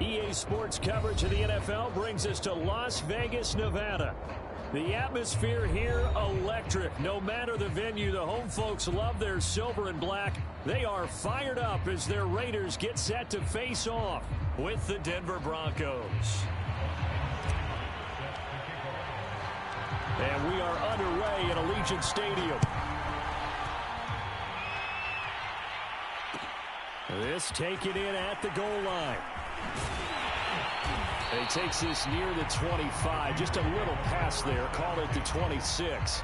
EA Sports coverage of the NFL brings us to Las Vegas, Nevada. The atmosphere here, electric. No matter the venue, the home folks love their silver and black. They are fired up as their Raiders get set to face off with the Denver Broncos. And we are underway at Allegiant Stadium. This taken in at the goal line. And he takes this near the 25. Just a little pass there. Call it the 26.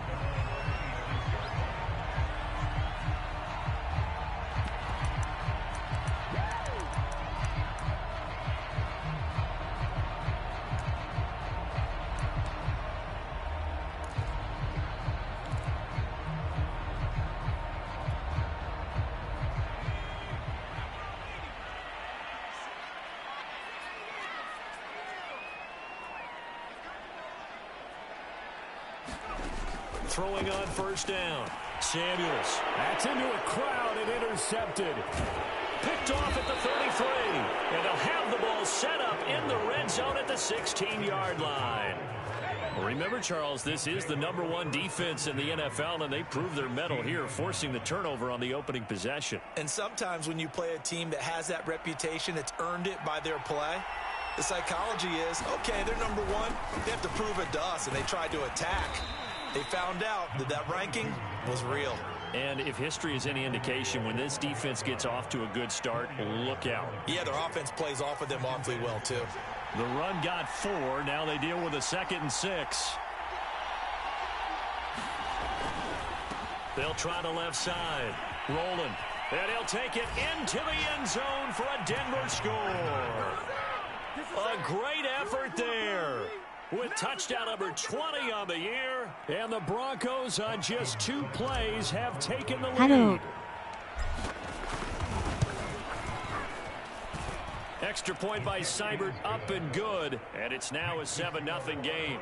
Throwing on first down. Samuels. That's into a crowd and intercepted. Picked off at the 33. And they'll have the ball set up in the red zone at the 16-yard line. Remember, Charles, this is the #1 defense in the NFL, and they prove their mettle here, forcing the turnover on the opening possession. And sometimes when you play a team that has that reputation, it's earned it by their play. The psychology is, okay, they're #1. They have to prove it to us, and they tried to attack. They found out that that ranking was real. And if history is any indication, when this defense gets off to a good start, look out. Yeah, their offense plays off of them awfully well, too. The run got 4. Now they deal with a 2nd and 6. They'll try the left side. Rolling. And he'll take it into the end zone for a Denver score. A great effort there. With touchdown number 20 on the year, and the Broncos on just 2 plays have taken the lead. Hello. Extra point by Seibert, up and good, and it's now a 7-0 game.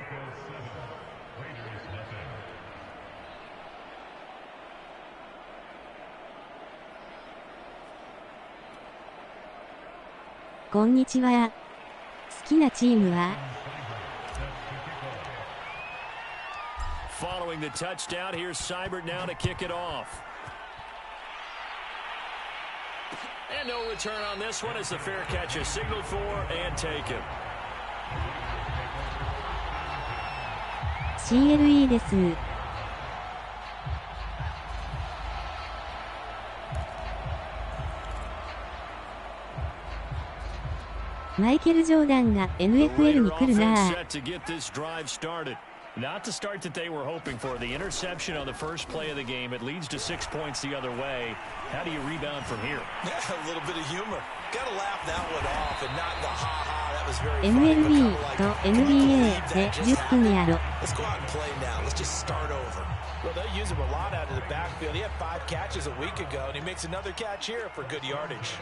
Konnichiwa. 好きなチームは Following the touchdown, here's Seibert now to kick it off. And no return on this one as the fair catch is signaled for and taken. CLE です。マイケル・ジョーダンが NFL に来るなぁ。Not the start that they were hoping for. The interception on the first play of the game. It leads to 6 points the other way. How do you rebound from here? Yeah, a little bit of humor. Got to laugh that one off and not the ha-ha. That was very funny. MLB と NBA で10分やろ。 Let's go out and play now. Let's just start over. Well, they'll use him a lot out of the backfield. He had 5 catches a week ago, and he makes another catch here for good yardage.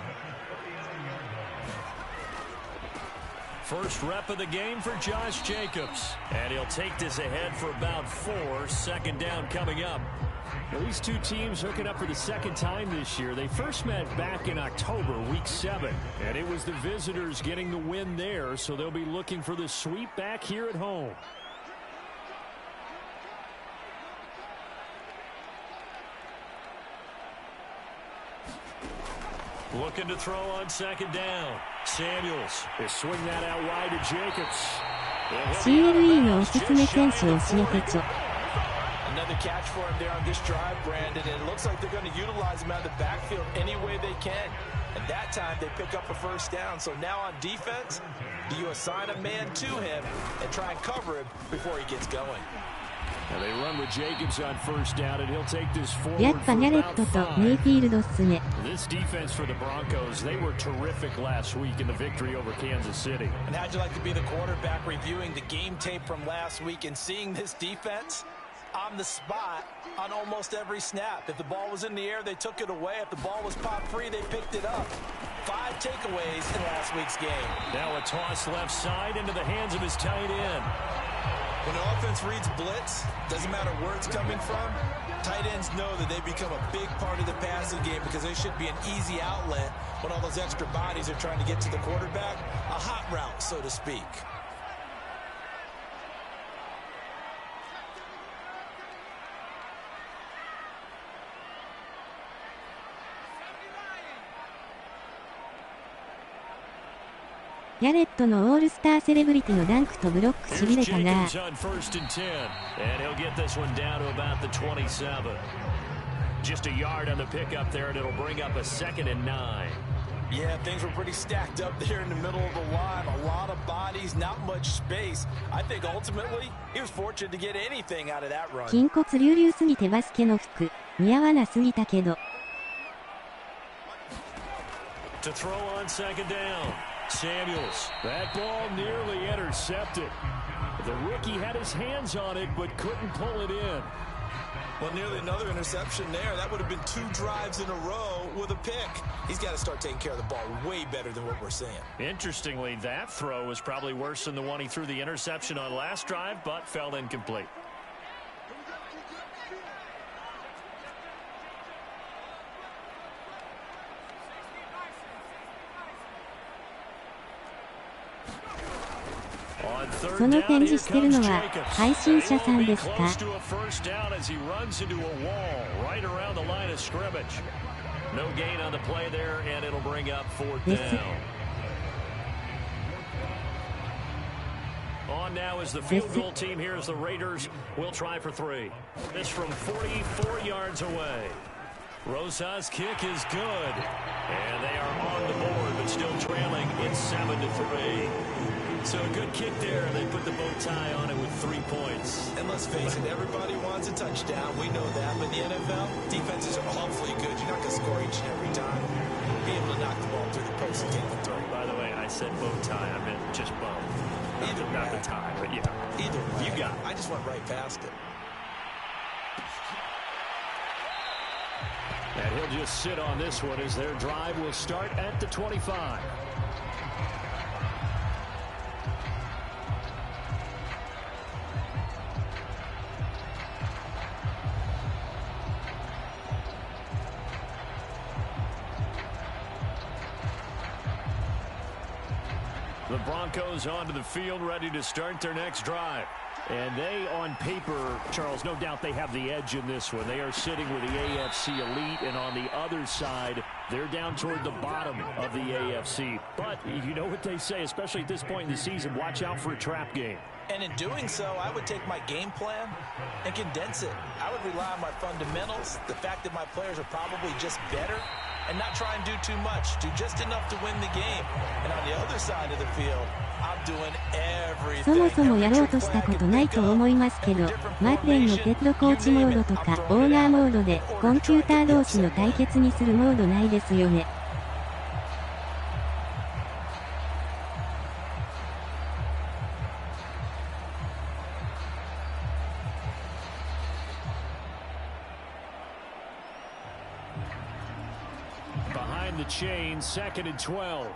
First rep of the game for Josh Jacobs. And he'll take this ahead for about 4. 2nd down coming up. Now, these two teams hooking up for the 2nd time this year. They first met back in October, week 7. And it was the visitors getting the win there, so they'll be looking for the sweep back here at home. Looking to throw on 2nd down. Samuels. They swing that out wide to Jacobs. CLE のおすすめ選手を教えてちょ。 Another catch for him there on this drive, Brandon. And it looks like they're going to utilize him out of the backfield any way they can. And that time they pick up a 1st down. So now on defense, do you assign a man to him and try and cover him before he gets going? Now they run with Jacobs on 1st down, and he'll take this forward やっぱギャレットとメイフィールドっすね。 This defense for the Broncos, they were terrific last week in the victory over Kansas City. And how'd you like to be the quarterback reviewing the game tape from last week and seeing this defense on the spot on almost every snap? If the ball was in the air, they took it away. If the ball was popped free, they picked it up. 5 takeaways in last week's game. Now a toss left side into the hands of his tight end. When the offense reads blitz, doesn't matter where it's coming from, tight ends know that they become a big part of the passing game because they should be an easy outlet when all those extra bodies are trying to get to the quarterback. A hot route, so to speak.ギャレットのオールスターセレブリティのダンクとブロックしびれたな。Just a yard on the pickup there, and it'll bring up a 2nd and 9. Yeah, things were pretty stacked up there in the middle of the line. A lot of bodies, not much space. I think ultimately he was fortunate to get anything out of that run. 筋骨隆々すぎてバスケの服似合わなすぎたけど。To throw on 2nd down. Samuels. That ball nearly intercepted. The rookie had his hands on it, but couldn't pull it in. Well, nearly another interception there. That would have been 2 drives in a row with a pick. He's got to start taking care of the ball way better than what we're seeing. Interestingly, that throw was probably worse than the one he threw the interception on last drive, but fell incomplete. On 3rd その down, 展 here 示してるの comes は Jacobs. 配信者さんですか？ Close to a first down as he runs into a wall right around the line of scrimmage. No gain on the play there, and it'll bring up 4th down. On now is the field goal team. Here's the Raiders. We'll try for 3. This from 44 yards away. Rosa's kick is good, and they are on the board, but still trailing. It's 7-3. So a good kick there. They put the bow tie on it with 3 points. And let's face it, everybody wants a touchdown. We know that. But in the NFL, defenses are awfully good. You're not going to score each and every time. Be able to knock the ball through the post and take the throw. By the way, I said bow tie. I meant just bow. Not the tie, but yeah. Either way. You got it. I just went right past it. And he'll just sit on this one as their drive will start at the 25. The Broncos onto the field, ready to start their next drive. And they, on paper, Charles, no doubt they have the edge in this one. They are sitting with the AFC elite, and on the other side, they're down toward the bottom of the AFC. But you know what they say, especially at this point in the season, watch out for a trap game. And in doing so, I would take my game plan and condense it. I would rely on my fundamentals, the fact that my players are probably just better, and not try and do too much. Do just enough to win the game. And on the other side of the field, I'm doing everything. そもそもやろうとしたことないと思いますけど、マーテンのテッドコーチモードとかオーナーモードでコンピューター同士の対決にするモードないですよね。Behind the chain, 2nd and 12.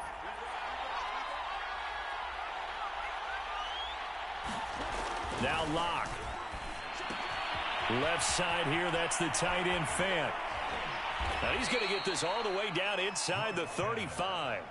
Now Locke. Left side here, that's the tight end Fant. Now he's going to get this all the way down inside the 35.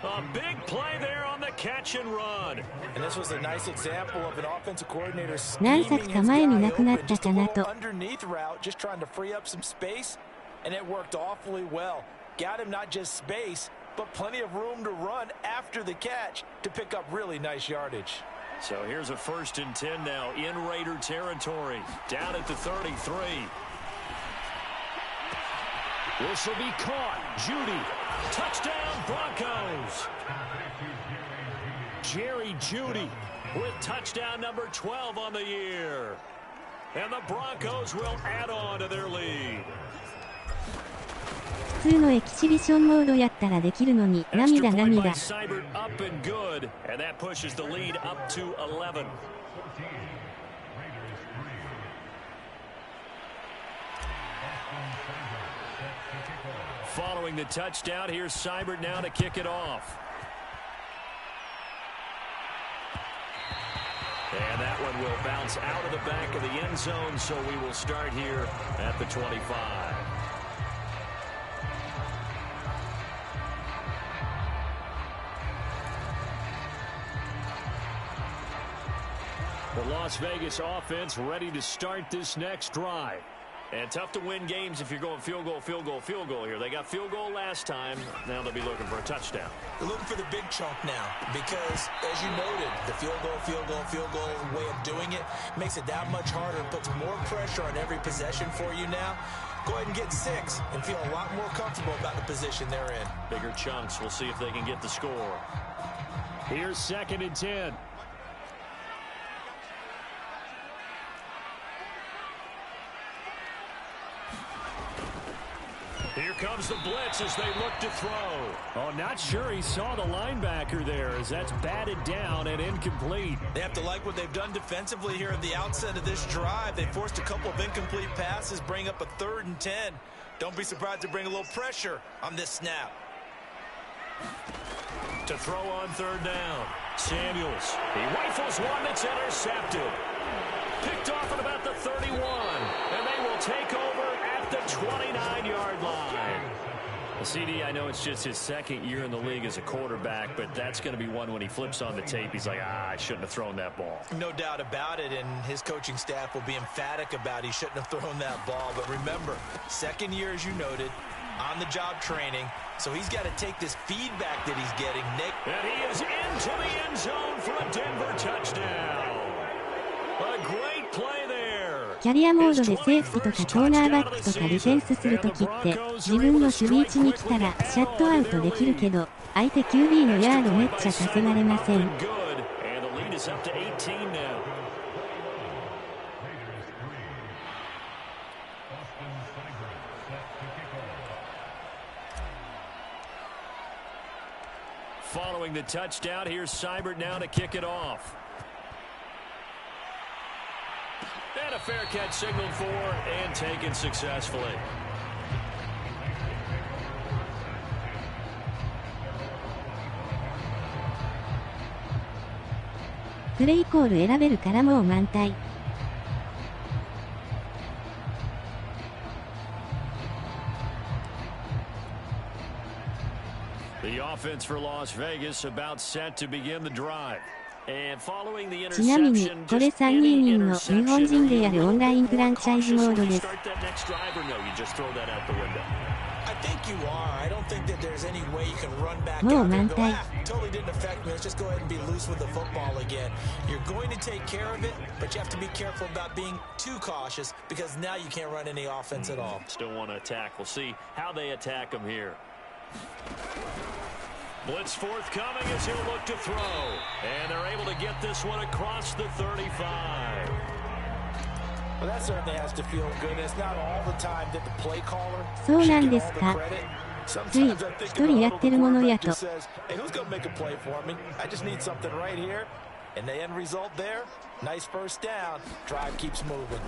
A big play there on the catch and run. And this was a nice example of an offensive coordinator 何冊か前になくなったかなと。 underneath route, just trying to free up some space, and it worked awfully well. Got him not just space, but plenty of room to run after the catch to pick up really nice yardage. So here's a 1st and 10 now in Raider territory. Down at the 33. This will be caught. Judy. Touchdown Broncos. Jerry Judy with touchdown number 12 on the year. And the Broncos will add on to their lead. 普通のエキシビションモードやったらできるのに涙涙。 Up and good, and that pushes the lead up to 11. Following the touchdown, here's Seibert now to kick it off. And that one will bounce out of the back of the end zone, so we will start here at the 25. Las Vegas offense ready to start this next drive. And tough to win games if you're going field goal, field goal, field goal here. They got field goal last time. Now they'll be looking for a touchdown. They're looking for the big chunk now because, as you noted, the field goal, field goal, field goal way of doing it makes it that much harder and puts more pressure on every possession for you now. Go ahead and get 6 and feel a lot more comfortable about the position they're in. Bigger chunks. We'll see if they can get the score. Here's 2nd and 10. Here comes the blitz as they look to throw. Oh, not sure he saw the linebacker there as that's batted down and incomplete. They have to like what they've done defensively here at the outset of this drive. They forced a couple of incomplete passes, bring up a 3rd and 10. Don't be surprised to bring a little pressure on this snap. To throw on 3rd down. Samuels. He rifles one that's intercepted. Picked off at about the 31. And they will take over at the 29-yard line. Well, CD, I know it's just his 2nd year in the league as a quarterback, but that's going to be one when he flips on the tape. He's like, I shouldn't have thrown that ball. No doubt about it, and his coaching staff will be emphatic about he shouldn't have thrown that ball. But remember, 2nd year, as you noted, on-the-job training. So he's got to take this feedback that he's getting, Nick. And he is into the end zone for a Denver touchdown. A great play there. キャリアモードでセーフティとかコーナーバックとかディフェンスするときって自分の守備位置に来たらシャットアウトできるけど相手 QB のヤードめっちゃ稼がれません。Following the touchdown, here's Seibert now to kick it off. And a fair catch signaled for and taken successfully. プレイコール選べるからもう満タイ。The offense for Las Vegas about set to begin the drive. ちなみに、これ3人の日本人でやるオンラインフランチャイズモードです。もう満タイ。Blitz forthcoming as he'll look to throw. And they're able to get this one across the 35. Well, that certainly has to feel good. It's not all the time that the play caller そうなんですか。つい一人やってるものやと。Hey, who's going to make a play for me? I just need something right here. And the end result there, nice first down. Drive keeps moving.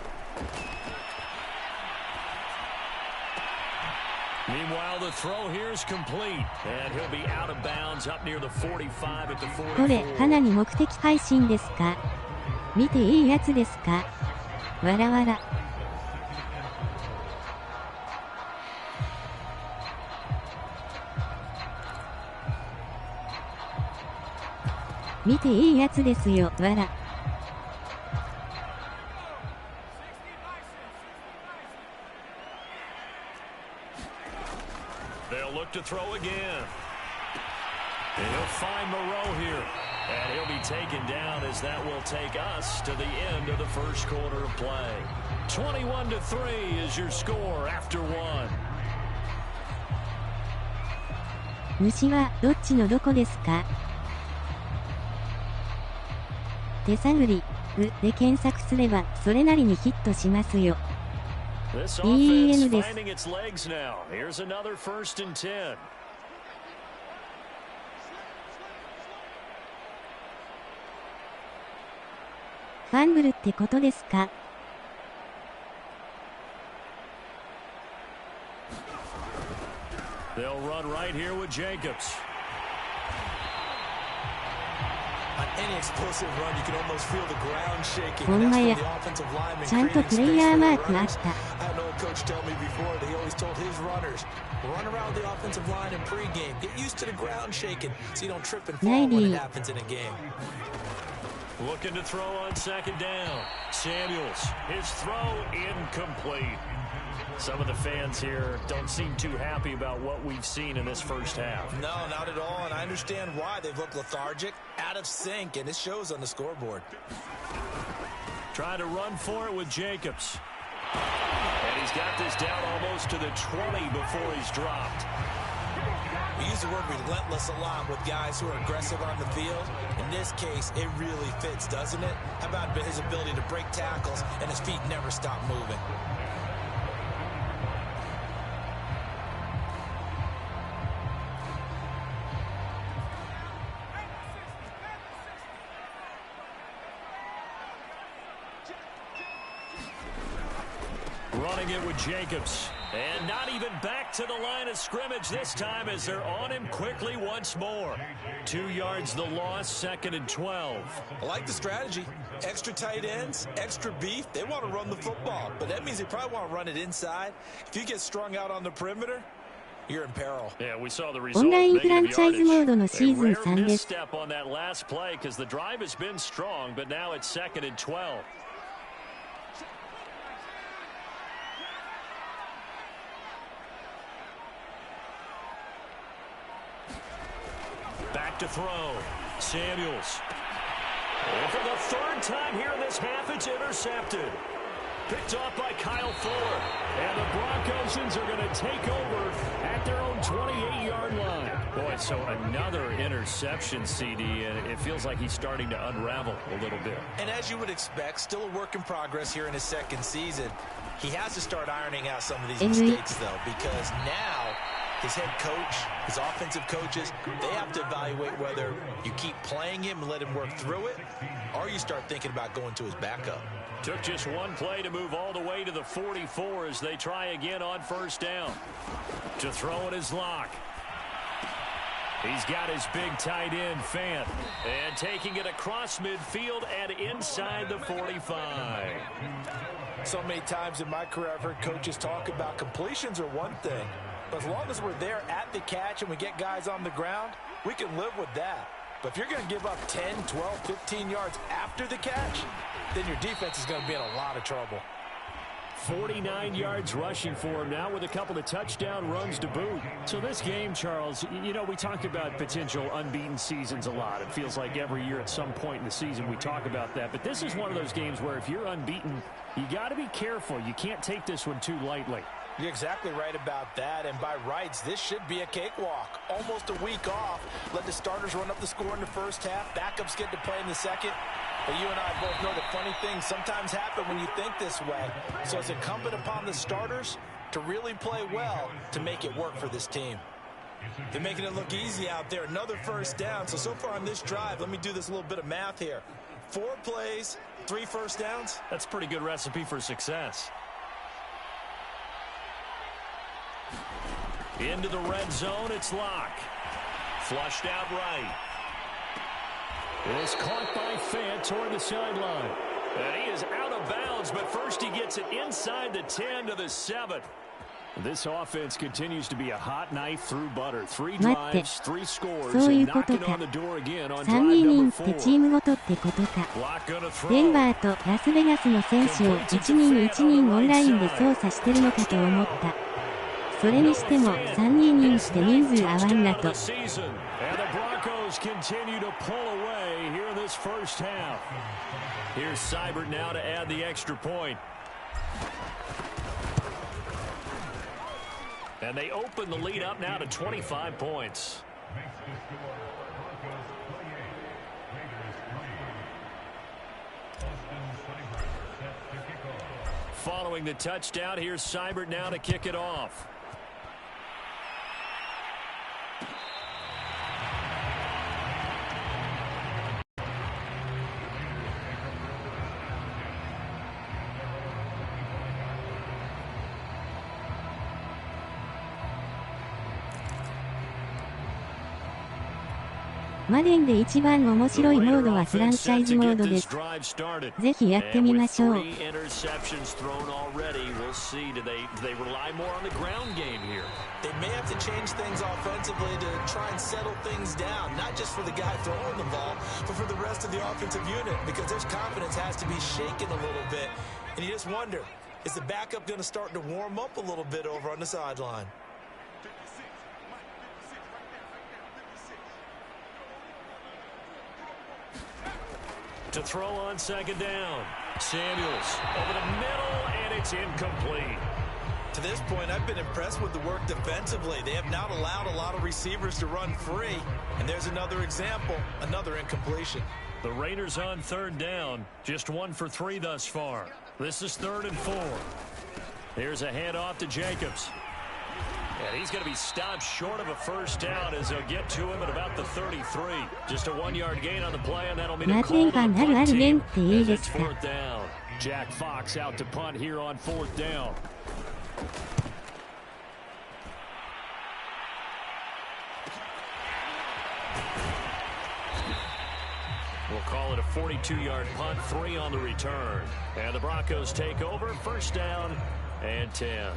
Meanwhile, the throw here is complete, and he'll be out of bounds up near the 45 at the 44. これ、花に目的配信ですか？見ていいやつですか？わらわら。見ていいやつですよ、わら。They'll look to throw again. And he'll find Moreau here. And he'll be taken down as that will take us to the end of the first quarter of play. 21-3 is your score after one. 虫はどっちのどこですか？手探り、で検索すればそれなりにヒットしますよ。DEN です。ファンブルってことですか？They'll run right here with Jacobs. On any explosive run, you can almost feel the ground shaking. ほんまや。ちゃんとプレイヤーマークあった。I know a coach told me before that he always told his runners, run around the offensive line in pregame. Get used to the ground shaking so you don't trip and fall when it happens in a game. Looking to throw on second down. Samuels, his throw incomplete. Some of the fans here don't seem too happy about what we've seen in this first half. No, not at all, and I understand why. They've looked lethargic, out of sync, and it shows on the scoreboard. Trying to run for it with Jacobs. And he's got this down almost to the 20 before he's dropped. We use the word relentless a lot with guys who are aggressive on the field. In this case, it really fits, doesn't it? How about his ability to break tackles and his feet never stop moving? Running it with Jacobs. And not even back to the line of scrimmage this time as they're on him quickly once more. 2 yards the loss, 2nd and 12. I like the strategy. Extra tight ends, extra beef. They want to run the football, but that means they probably want to run it inside. If you get strung out on the perimeter, you're in peril. Yeah, we saw the result. オンラインフランチャイズモードのシーズン3です。Step on that last play because the drive has been strong, but now it's 2nd and 12. Back to throw. Samuels. And for the 3rd time here in this half, it's intercepted. Picked off by Kyle Fuller. And the Broncosians are going to take over at their own 28-yard line. Boy, so another interception, CD, and it feels like he's starting to unravel a little bit. And as you would expect, still a work in progress here in his 2nd season. He has to start ironing out some of these mistakes, though, because now his head coach, his offensive coaches, they have to evaluate whether you keep playing him and let him work through it, or you start thinking about going to his backup. Took just one play to move all the way to the 44 as they try again on 1st down. To throw in his lock. He's got his big tight end, Fant. And taking it across midfield and inside the 45. So many times in my career I've heard coaches talk about completions are one thing. But as long as we're there at the catch and we get guys on the ground, we can live with that. But if you're going to give up 10, 12, 15 yards after the catch, then your defense is going to be in a lot of trouble. 49 yards rushing for him now with a couple of touchdown runs to boot. So this game, Charles, you know, we talk about potential unbeaten seasons a lot. It feels like every year at some point in the season we talk about that. But this is one of those games where if you're unbeaten, you got to be careful. You can't take this one too lightly. You're exactly right about that, and by rights, this should be a cakewalk. Almost a week off. Let the starters run up the score in the first half. Backups get to play in the second. But you and I both know the funny things sometimes happen when you think this way. So it's incumbent upon the starters to really play well to make it work for this team. They're making it look easy out there. Another 1st down. So far on this drive, let me do this little bit of math here. 4 plays, 3 1st downs. That's a pretty good recipe for success. Into the red zone, it's Locke. Flushed out right. It is caught by Fant toward the sideline. And he is out of bounds, but first he gets it inside the 10 to the 7. This offense continues to be a hot knife through butter. 3 drives, 3 scores, and knocking on the door again on drive number 4. チームごとってことか。デンバーとラスベガスの選手を1人1人オンラインで操作してるのかと思った。それにしても3人にして人数合わんなと。Continue to pull away here in this first half. Here's Seibert now to add the extra point. And they open the lead up now to 25 points. Following the touchdown, here's Seibert now to kick it off. マデンで一番面白いモードはフランチャイズモードです。ぜひやってみましょう。They may have to change things offensively to try and settle things down, not just for the guy throwing the ball, but for the rest of the offensive unit, because their confidence has to be shaken a little bit. And you just wonder, is the backup going to start to warm up a little bit over on the sideline? To throw on second down. Samuels over the middle, and it's incomplete. To this point, I've been impressed with the work defensively. They have not allowed a lot of receivers to run free. And there's another example, another incompletion. The Raiders on third down, just 1 for 3 thus far. This is 3rd and 4. Here's a handoff to Jacobs. And he's going to be stopped short of a first down as they'll get to him at about the 33. Just a 1-yard gain on the play, and that'll mean a call to the punt team as it's 4th down. Jack Fox out to punt here on 4th down. We'll call it a 42-yard punt, 3 on the return. And the Broncos take over, 1st down and 10.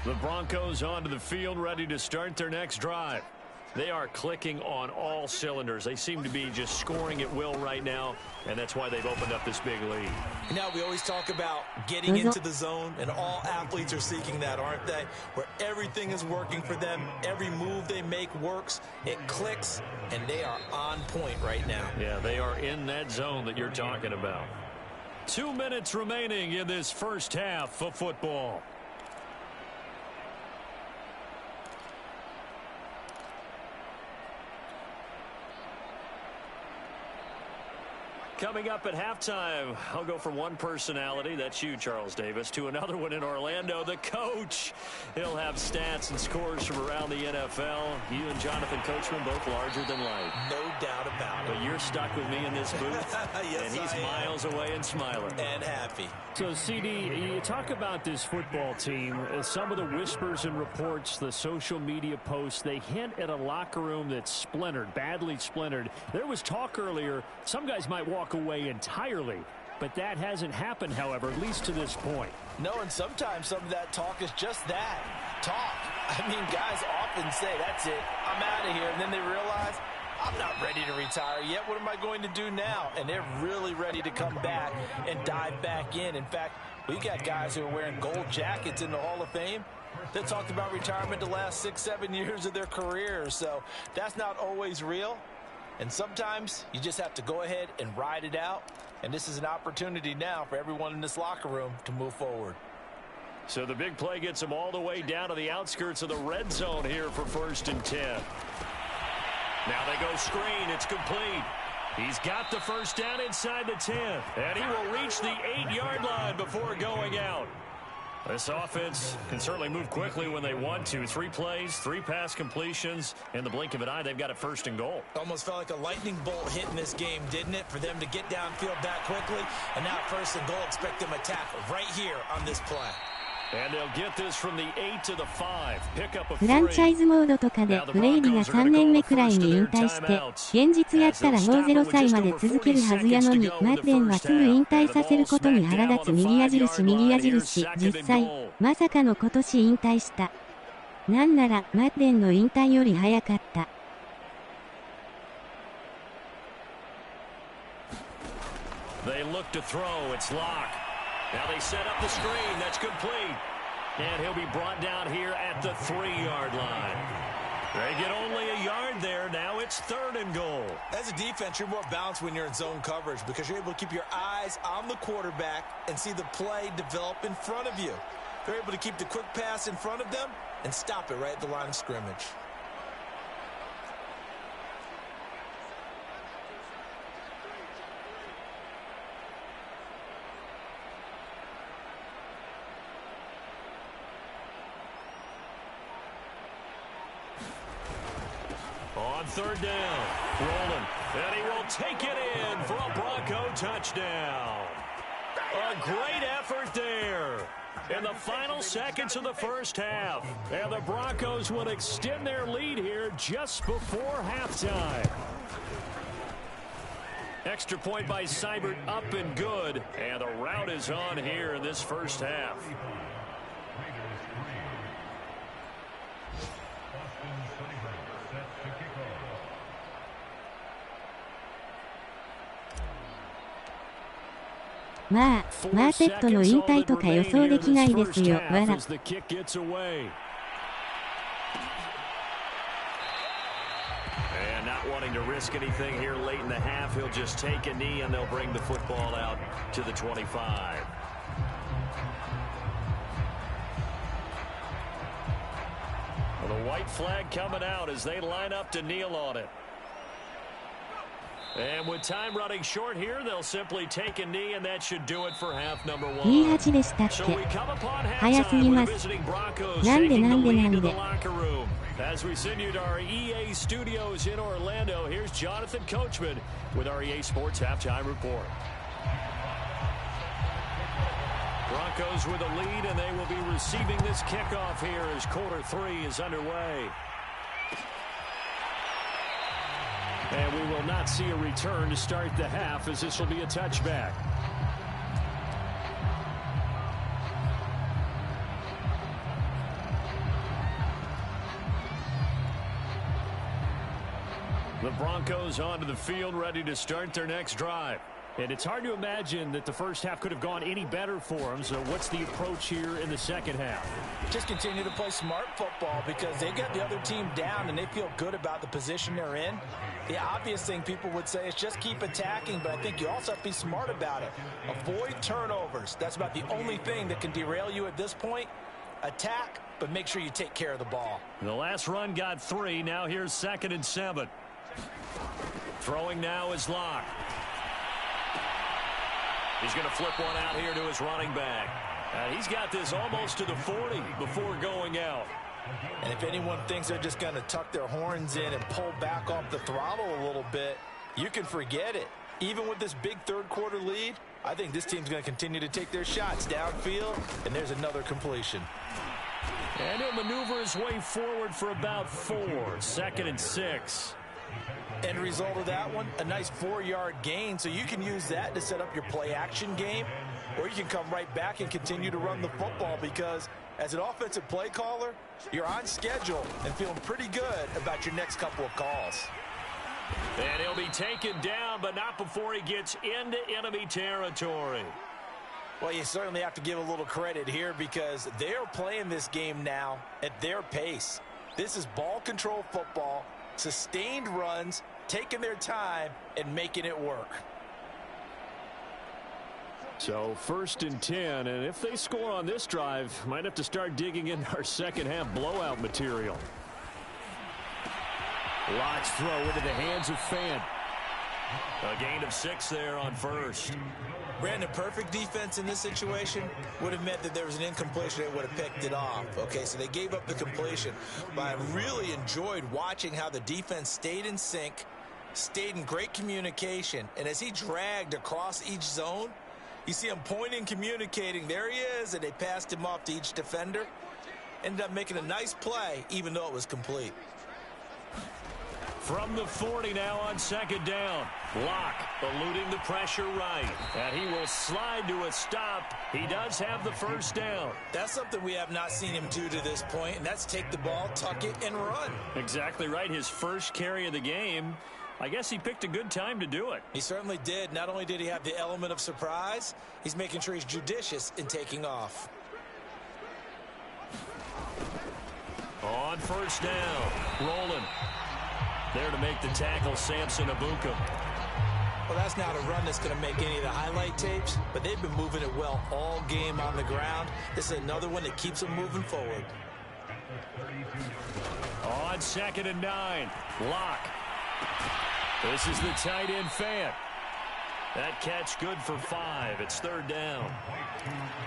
The Broncos onto the field, ready to start their next drive. They are clicking on all cylinders. They seem to be just scoring at will right now, and that's why they've opened up this big lead. Now, we always talk about getting into the zone, and all athletes are seeking that, aren't they? Where everything is working for them, every move they make works, it clicks, and they are on point right now. Yeah, they are in that zone that you're talking about. 2 minutes remaining in this first half of football. Coming up at halftime, I'll go from one personality, that's you, Charles Davis, to another one in Orlando, the coach. He'll have stats and scores from around the NFL. You and Jonathan Coachman both larger than life. No doubt about it. But you're stuck with me in this booth, yes, and he's miles away and smiling. And happy. So, CD, you talk about this football team. Some of the whispers and reports, the social media posts, they hint at a locker room that's splintered, badly splintered. There was talk earlier, some guys might walk away entirely, but that hasn't happened, however, at least to this point. No, and sometimes some of that talk is just that, talk. I mean, guys often say, that's it, I'm out of here, and then they realize, I'm not ready to retire yet. What am I going to do now? And they're really ready to come back and dive back in. In fact, we've got guys who are wearing gold jackets in the Hall of Fame that talked about retirement the last 6-7 years of their careers. So that's not always real. And sometimes you just have to go ahead and ride it out. And this is an opportunity now for everyone in this locker room to move forward. So the big play gets them all the way down to the outskirts of the red zone here for 1st and 10. Now they go screen. It's complete. He's got the first down inside the 10. And he will reach the 8-yard line before going out. This offense can certainly move quickly when they want to. 3 plays, 3 pass completions. In the blink of an eye, they've got a 1st and goal. Almost felt like a lightning bolt hit in this game, didn't it? For them to get downfield that quickly. And now 1st and goal, expect them to tackle right here on this play. And they'll get this from the 8 to the 5. Pick up a フランチャイズモードとかでブレイディが3年目くらいに引退して現実やったらもう0歳まで続けるはずやのにマッデンはすぐ引退させることに腹立つ右矢印実際まさかの今年引退したなんならマッデンの引退より早かった。They look to throw. It's locked. Now they set up the screen. That's complete. And he'll be brought down here at the 3-yard line. They get only a yard there. Now it's 3rd and goal. As a defense, you're more balanced when you're in zone coverage because you're able to keep your eyes on the quarterback and see the play develop in front of you. They're able to keep the quick pass in front of them and stop it right at the line of scrimmage. On 3rd down, rolling, and he will take it in for a Bronco touchdown. A great effort there in the final seconds of the first half. And the Broncos will extend their lead here just before halftime. Extra point by Seibert, up and good. And the rout is on here in this first half.まあ、マーテットの引退とか予想できないですよ、わら。And not wanting to risk anything here late in the half, he'll just take a knee and they'll bring the football out to the 25. Well, the white flag coming out as they line up to kneel on it. And with time running short here, they'll simply take a knee, and that should do it for half number one. 28でしたっけ。早すぎます。なんで。As we send you to our EA studios in Orlando, here's Jonathan Coachman with our EA Sports Halftime Report. Broncos with a lead, and they will be receiving this kickoff here as quarter 3 is underway. And we will not see a return to start the half, as this will be a touchback. The Broncos onto the field, ready to start their next drive. And it's hard to imagine that the first half could have gone any better for them. So what's the approach here in the second half? Just continue to play smart football because they got the other team down and they feel good about the position they're in. The obvious thing people would say is just keep attacking, but I think you also have to be smart about it. Avoid turnovers. That's about the only thing that can derail you at this point. Attack, but make sure you take care of the ball. The last run got 3. Now here's 2nd and 7. Throwing now is Locke. He's going to flip one out here to his running back. He's got this almost to the 40 before going out. And if anyone thinks they're just going to tuck their horns in and pull back off the throttle a little bit, you can forget it. Even with this big third-quarter lead, I think this team's going to continue to take their shots downfield, and there's another completion. And he'll maneuver his way forward for about 4. 2nd and 6. End result of that one, a nice 4-yard gain, so you can use that to set up your play-action game, or you can come right back and continue to run the football because as an offensive play caller, you're on schedule and feeling pretty good about your next couple of calls. And he'll be taken down, but not before he gets into enemy territory. Well, you certainly have to give a little credit here because they're playing this game now at their pace. This is ball control football, sustained runs, taking their time and making it work. So 1st and 10, and if they score on this drive, might have to start digging into our second half blowout material. Locke's throw into the hands of Fant. A gain of 6 there on 1st. Brandon, perfect defense in this situation would have meant that there was an incompletion that would have picked it off. Okay, so they gave up the completion. But I really enjoyed watching how the defense stayed in sync, stayed in great communication. And as he dragged across each zone, you see him pointing, communicating. There he is, and they passed him off to each defender. Ended up making a nice play, even though it was complete. From the 40 now on 2nd down. Locke eluding the pressure right. And he will slide to a stop. He does have the 1st down. That's something we have not seen him do to this point, and that's take the ball, tuck it, and run. Exactly right. His first carry of the game. I guess he picked a good time to do it. He certainly did. Not only did he have the element of surprise, he's making sure he's judicious in taking off. On 1st down, Roland. There to make the tackle, Samson Abuka. Well, that's not a run that's going to make any of the highlight tapes, but they've been moving it well all game on the ground. This is another one that keeps them moving forward. On 2nd and 9, Locke. This is the tight end Fant. That catch good for 5. It's 3rd down.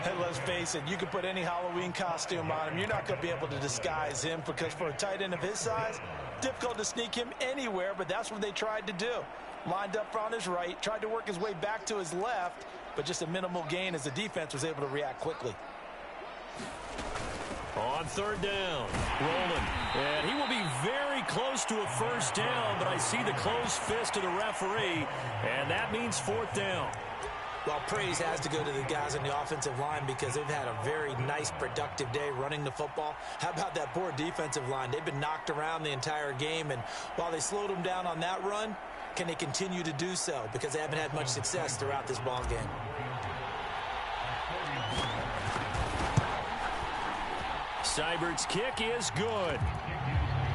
Hey, let's face it, you can put any Halloween costume on him. You're not going to be able to disguise him because for a tight end of his size, difficult to sneak him anywhere, but that's what they tried to do. Lined up on his right, tried to work his way back to his left, but just a minimal gain as the defense was able to react quickly. On third down, rolling. And he will be very close to a first down, but I see the closed fist of the referee, and that means fourth down. Well, praise has to go to the guys on the offensive line because they've had a very nice, productive day running the football. How about that poor defensive line? They've been knocked around the entire game, and while they slowed them down on that run, can they continue to do so? Because they haven't had much success throughout this ball game. Seibert's kick is good.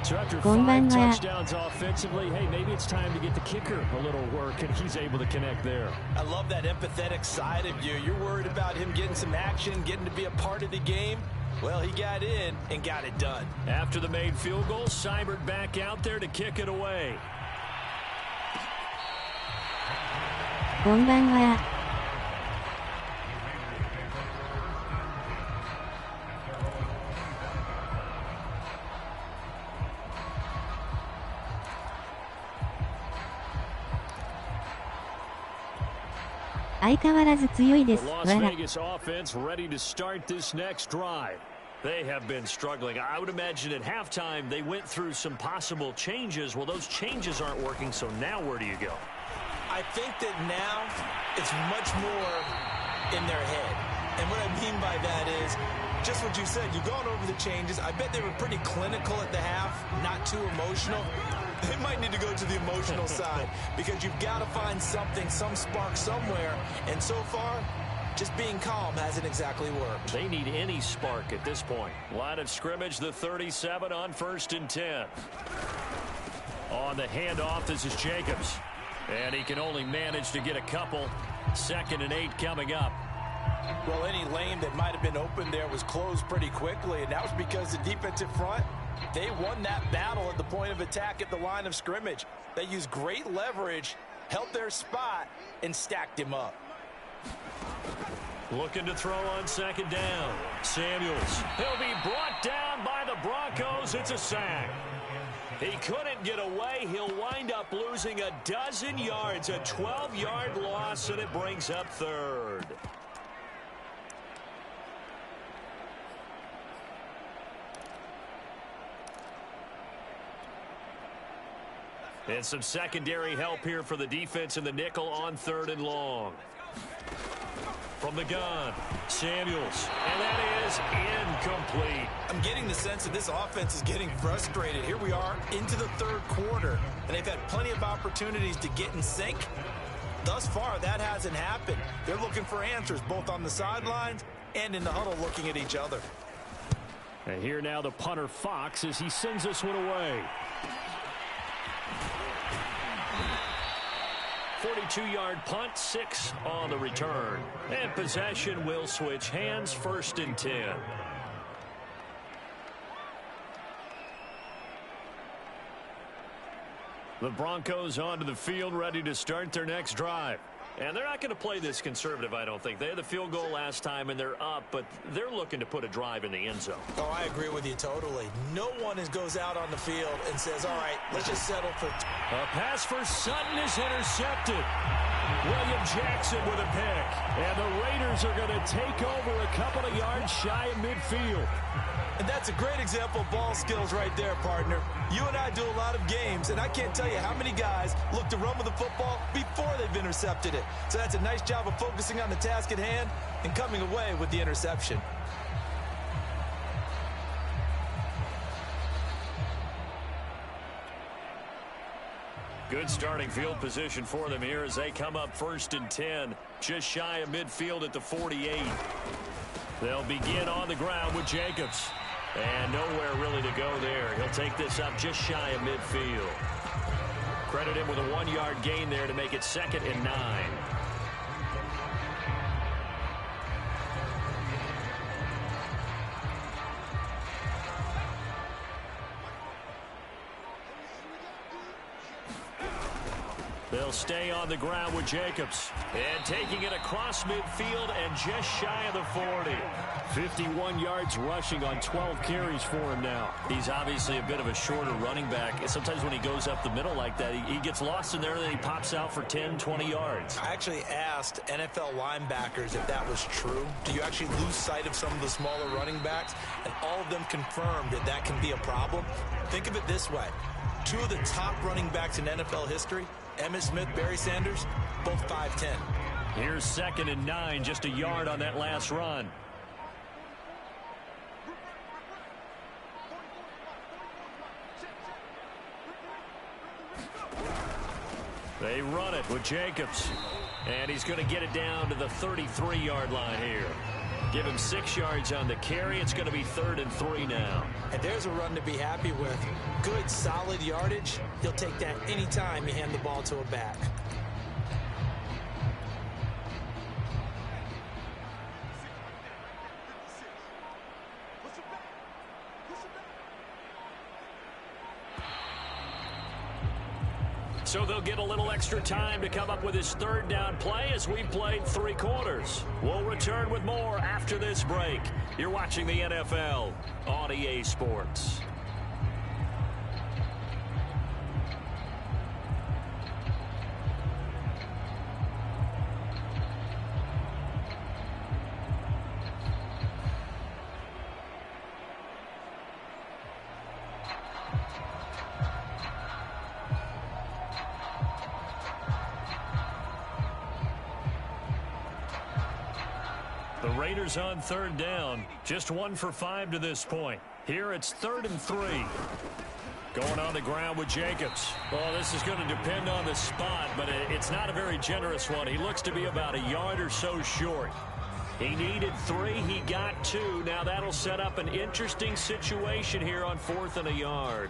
So after 5 touchdowns offensively, hey, maybe it's time to get the kicker a little work, and he's able to connect there. I love that empathetic side of you. You're worried about him getting some action, getting to be a part of the game. Well, he got in and got it done. After the made field goal, Seibert back out there to kick it away. こんばんは。相変わらず強いです。Las Vegas offense ready to start this next drive. They have been struggling. I would imagine at halftime they went through some possible changes. Well, those changes aren't working, so now where do you go? I think that now it's much more in their head. And what I mean by that is just what you said. You've gone over the changes. I bet they were pretty clinical at the half, not too emotional. They might need to go to the emotional side because you've got to find something, some spark somewhere. And so far, just being calm hasn't exactly worked. They need any spark at this point. Line of scrimmage, the 37 on 1st and 10. On the handoff, this is Jacobs. And he can only manage to get a couple. 2nd and 8 coming up. Well, any lane that might have been open there was closed pretty quickly, and that was because the defensive front, they won that battle at the point of attack at the line of scrimmage. They used great leverage, held their spot, and stacked him up. Looking to throw on 2nd down. Samuels. He'll be brought down by the Broncos. It's a sack. He couldn't get away. He'll wind up losing a dozen yards, a 12-yard loss, and it brings up 3rd. And some secondary help here for the defense in the nickel on 3rd and long. From the gun, Samuels, and that is incomplete. I'm getting the sense that this offense is getting frustrated. Here we are into the 3rd quarter, and they've had plenty of opportunities to get in sync. Thus far, that hasn't happened. They're looking for answers both on the sidelines and in the huddle looking at each other. And here now the punter Fox as he sends this one away. 42-yard punt, 6 on the return. And possession will switch hands, 1st and 10. The Broncos onto the field, ready to start their next drive. And they're not going to play this conservative, I don't think. They had the field goal last time, and they're up, but they're looking to put a drive in the end zone. Oh, I agree with you totally. No one goes out on the field and says, all right, let's just settle for... A pass for Sutton is intercepted. William Jackson with a pick. And the Raiders are going to take over a couple of yards shy of midfield. And that's a great example of ball skills right there, partner. You and I do a lot of games, and I can't tell you how many guys look to run with the football before they've intercepted it. So that's a nice job of focusing on the task at hand and coming away with the interception. Good starting field position for them here as they come up 1st and 10, just shy of midfield at the 48. They'll begin on the ground with Jacobs. And nowhere really to go there. He'll take this up just shy of midfield. Credit him with a 1-yard gain there to make it 2nd and 9. They'll stay on the ground with Jacobs. And taking it across midfield and just shy of the 40. 51 yards rushing on 12 carries for him now. He's obviously a bit of a shorter running back. Sometimes when he goes up the middle like that, he gets lost in there and then he pops out for 10, 20 yards. I actually asked NFL linebackers if that was true. Do you actually lose sight of some of the smaller running backs? And all of them confirmed that that can be a problem. Think of it this way. Two of the top running backs in NFL history, Emmitt Smith, Barry Sanders, both 5'10". Here's 2nd and 9, just a yard on that last run. They run it with Jacobs. And he's going to get it down to the 33-yard line here. Give him 6 yards on the carry. It's going to be 3rd and 3 now. And there's a run to be happy with. Good, solid yardage. He'll take that anytime you hand the ball to a back. So they'll get a little extra time to come up with his 3rd down play as we played 3 quarters. We'll return with more after this break. You're watching the NFL on EA Sports. The Raiders on 3rd down. Just 1 for 5 to this point. Here it's 3rd and 3. Going on the ground with Jacobs. Well, this is going to depend on the spot, but it's not a very generous one. He looks to be about a yard or so short. He needed 3. He got 2. Now that'll set up an interesting situation here on 4th and a yard.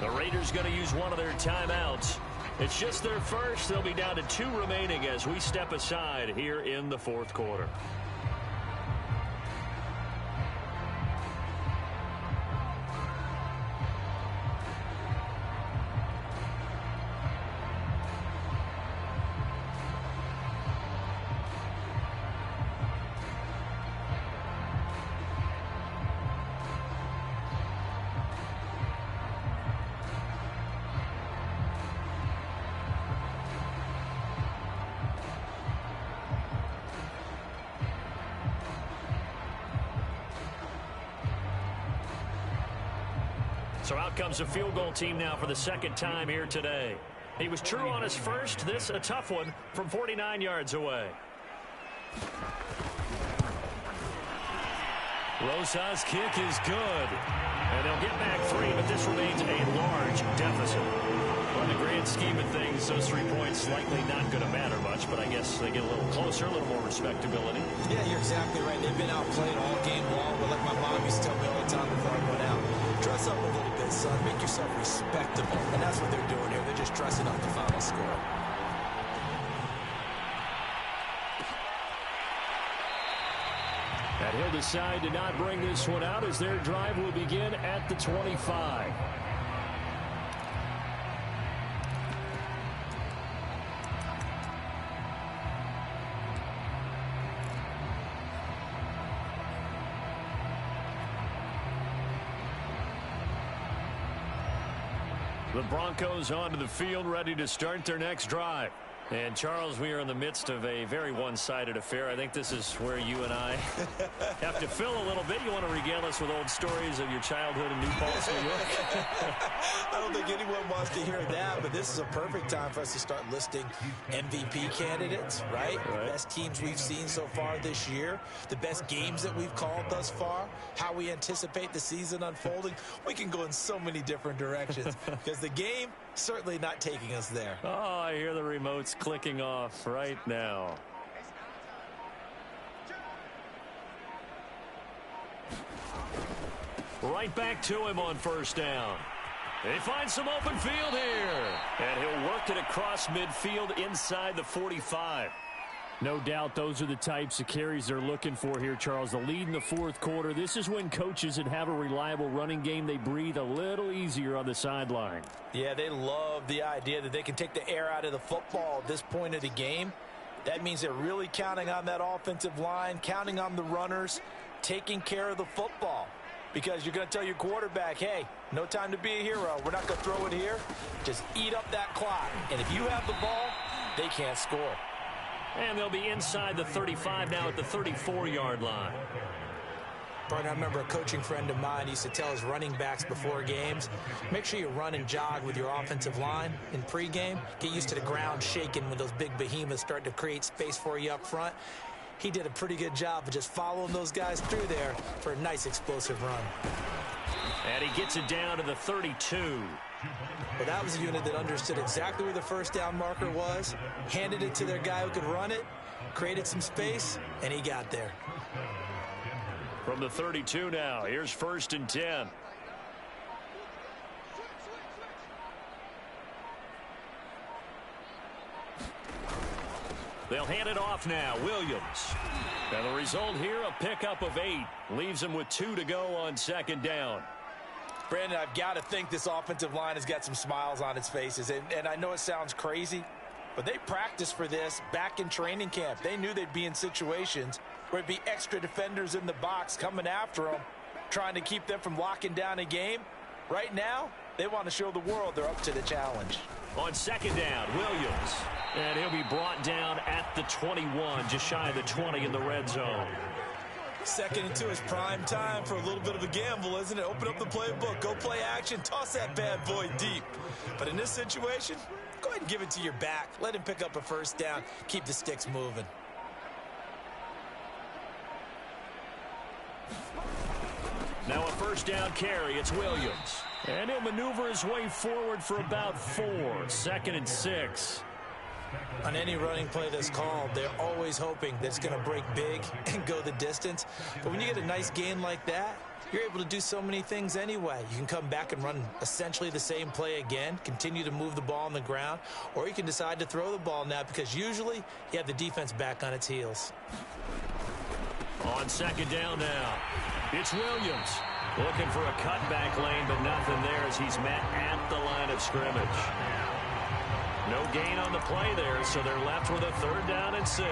The Raiders going to use one of their timeouts. It's just their first. They'll be down to 2 remaining as we step aside here in the 4th quarter. So out comes a field goal team now for the 2nd time here today. He was true on his first. This a tough one from 49 yards away. Rosa's kick is good. And they'll get back 3, but this remains a large deficit. Well, in the grand scheme of things, those 3 points likely not going to matter much, but I guess they get a little closer, a little more respectability. Yeah, you're exactly right. They've been outplayed all game long, but like my mom used to tell me all the time before I went out, dress up a little bit, son. Make yourself respectable. And that's what they're doing here. They're just dressing up the final score. And And he'll decide to not bring this one out as their drive will begin at the 25. The Broncos onto the field, ready to start their next drive. And, Charles, we are in the midst of a very one-sided affair. I think this is where you and I have to fill a little bit. You want to regale us with old stories of your childhood in New Paltz, New York? I don't think anyone wants to hear that, but this is a perfect time for us to start listing MVP candidates, right? The best teams we've seen so far this year, the best games that we've called thus far, how we anticipate the season unfolding. We can go in so many different directions because the game certainly not taking us there. Oh, I hear the remotes clicking off right now. Right back to him on first down. They find some open field here. And he'll work it across midfield inside the 45. No doubt those are the types of carries they're looking for here, Charles. The lead in the fourth quarter. This is when coaches that have a reliable running game, they breathe a little easier on the sideline. Yeah, they love the idea that they can take the air out of the football at this point of the game. That means they're really counting on that offensive line, counting on the runners, taking care of the football. Because you're going to tell your quarterback, hey, no time to be a hero. We're not going to throw it here. Just eat up that clock. And if you have the ball, they can't score. And they'll be inside the 35 now at the 34-yard line. Partner, I remember a coaching friend of mine used to tell his running backs before games, make sure you run and jog with your offensive line in pregame. Get used to the ground shaking when those big behemoths start to create space for you up front. He did a pretty good job of just following those guys through there for a nice explosive run. And he gets it down to the 32. Well, that was a unit that understood exactly where the first down marker was, handed it to their guy who could run it, created some space, and he got there. From the 32 now, here's 1st and 10. They'll hand it off now. Williams. And the result here, a pickup of 8. Leaves him with 2 to go on 2nd down. Brandon, I've got to think this offensive line has got some smiles on its faces. And I know it sounds crazy, but they practiced for this back in training camp. They knew they'd be in situations where it'd be extra defenders in the box coming after them, trying to keep them from locking down a game. Right now, they want to show the world they're up to the challenge. On 2nd down, Williams. And he'll be brought down at the 21, just shy of the 20 in the red zone. Second into his prime time for a little bit of a gamble, isn't it? Open up the playbook, go play action, toss that bad boy deep. But in this situation, go ahead and give it to your back. Let him pick up a first down. Keep the sticks moving. Now a first down carry. It's Williams. And he'll maneuver his way forward for about 4. 2nd and 6. On any running play that's called, they're always hoping that it's going to break big and go the distance. But when you get a nice gain like that, you're able to do so many things anyway. You can come back and run essentially the same play again, continue to move the ball on the ground, or you can decide to throw the ball now because usually you have the defense back on its heels. On 2nd down now, it's Williams. Looking for a cutback lane, but nothing there as he's met at the line of scrimmage. No gain on the play there, so they're left with a 3rd down and 6.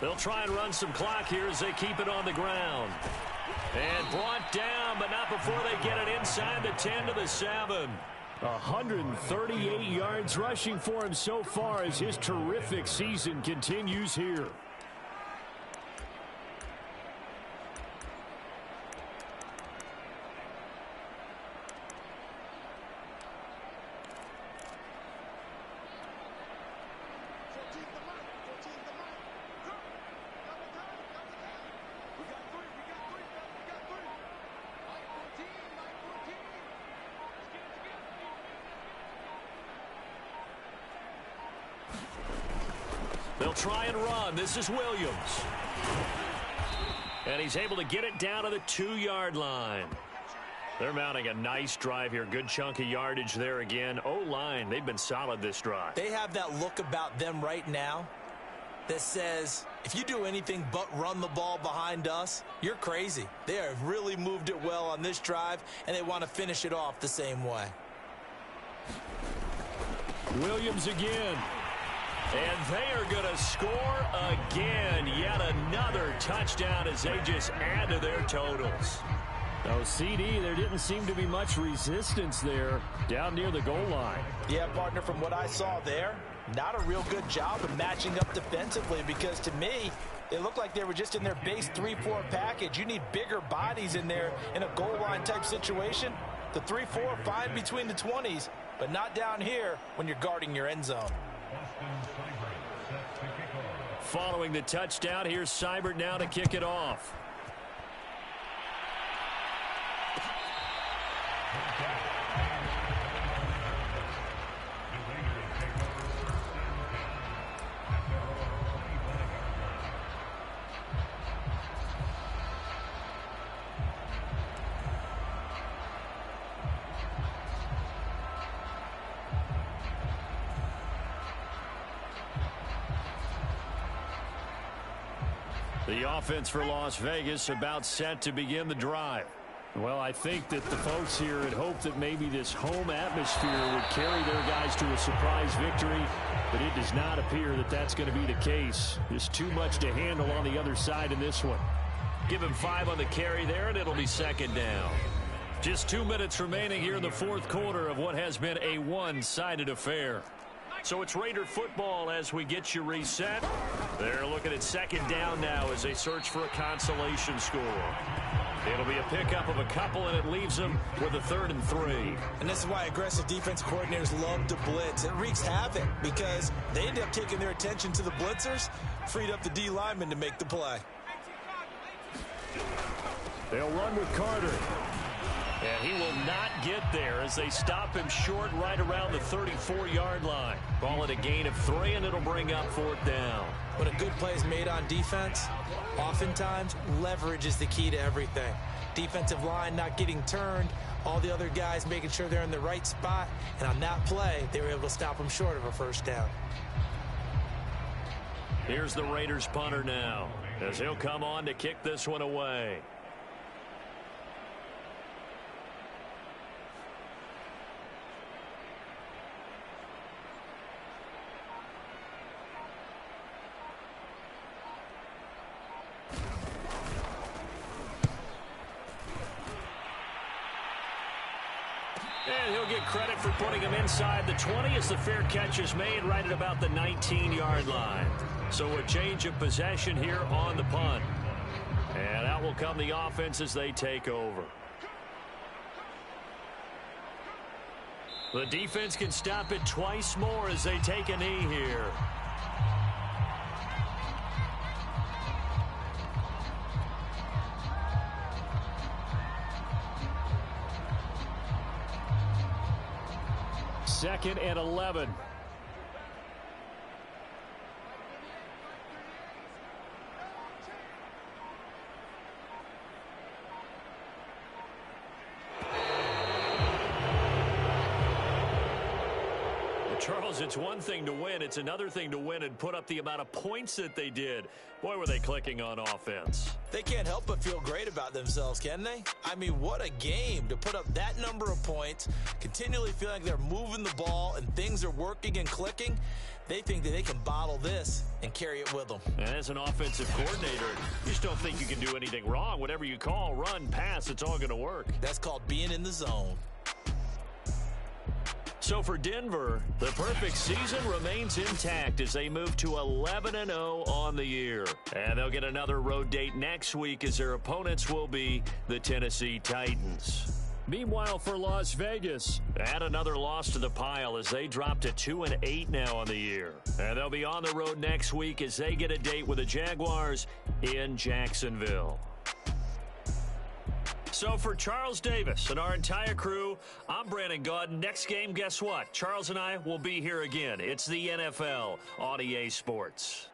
They'll try and run some clock here as they keep it on the ground. And brought down, but not before they get it inside the 10 to the 7. 138 yards rushing for him so far as his terrific season continues here. They'll try and run. This is Williams. And he's able to get it down to the 2-yard line. They're mounting a nice drive here. Good chunk of yardage there again. O-line, they've been solid this drive. They have that look about them right now that says, if you do anything but run the ball behind us, you're crazy. They have really moved it well on this drive, and they want to finish it off the same way. Williams again. And they are going to score again. Yet another touchdown as they just add to their totals. Oh, CD, there didn't seem to be much resistance there down near the goal line. Yeah, partner, from what I saw there, not a real good job of matching up defensively, because to me, it looked like they were just in their base 3-4 package. You need bigger bodies in there in a goal line type situation. The 3-4 fine between the 20s, but not down here when you're guarding your end zone. Following the touchdown, here's Seibert now to kick it off. The offense for Las Vegas about set to begin the drive. Well, I think that the folks here had hoped that maybe this home atmosphere would carry their guys to a surprise victory, but it does not appear that that's going to be the case. There's too much to handle on the other side in this one. Give him 5 on the carry there, and it'll be second down. Just 2 minutes remaining here in the fourth quarter of what has been a one-sided affair. So it's Raider football as we get you reset. They're looking at second down now as they search for a consolation score. It'll be a pickup of a couple, and it leaves them with a 3rd and 3. And this is why aggressive defense coordinators love to blitz. It wreaks havoc because they end up taking their attention to the blitzers, freed up the D lineman to make the play. They'll run with Carter. And he will not get there as they stop him short right around the 34-yard line. Call it a gain of 3, and it'll bring up 4th down. When a good play is made on defense, oftentimes leverage is the key to everything. Defensive line not getting turned, all the other guys making sure they're in the right spot, and on that play, they were able to stop him short of a 1st down. Here's the Raiders punter now as he'll come on to kick this one away. And he'll get credit for putting him inside the 20 as the fair catch is made right at about the 19-yard line. So a change of possession here on the punt. And out will come the offense as they take over. The defense can stop it twice more as they take a knee here. Second and 11. Charles, it's one thing to win. It's another thing to win and put up the amount of points that they did. Boy, were they clicking on offense. They can't help but feel great about themselves, can they? I mean, what a game to put up that number of points, continually feeling like they're moving the ball and things are working and clicking. They think that they can bottle this and carry it with them. And as an offensive coordinator, you just don't think you can do anything wrong. Whatever you call, run, pass, it's all going to work. That's called being in the zone. So for Denver, the perfect season remains intact as they move to 11-0 on the year. And they'll get another road date next week as their opponents will be the Tennessee Titans. Meanwhile, for Las Vegas, add another loss to the pile as they drop to 2-8 now on the year. And they'll be on the road next week as they get a date with the Jaguars in Jacksonville. So for Charles Davis and our entire crew, I'm Brandon Gaudin. Next game, guess what? Charles and I will be here again. It's the NFL on EA Sports.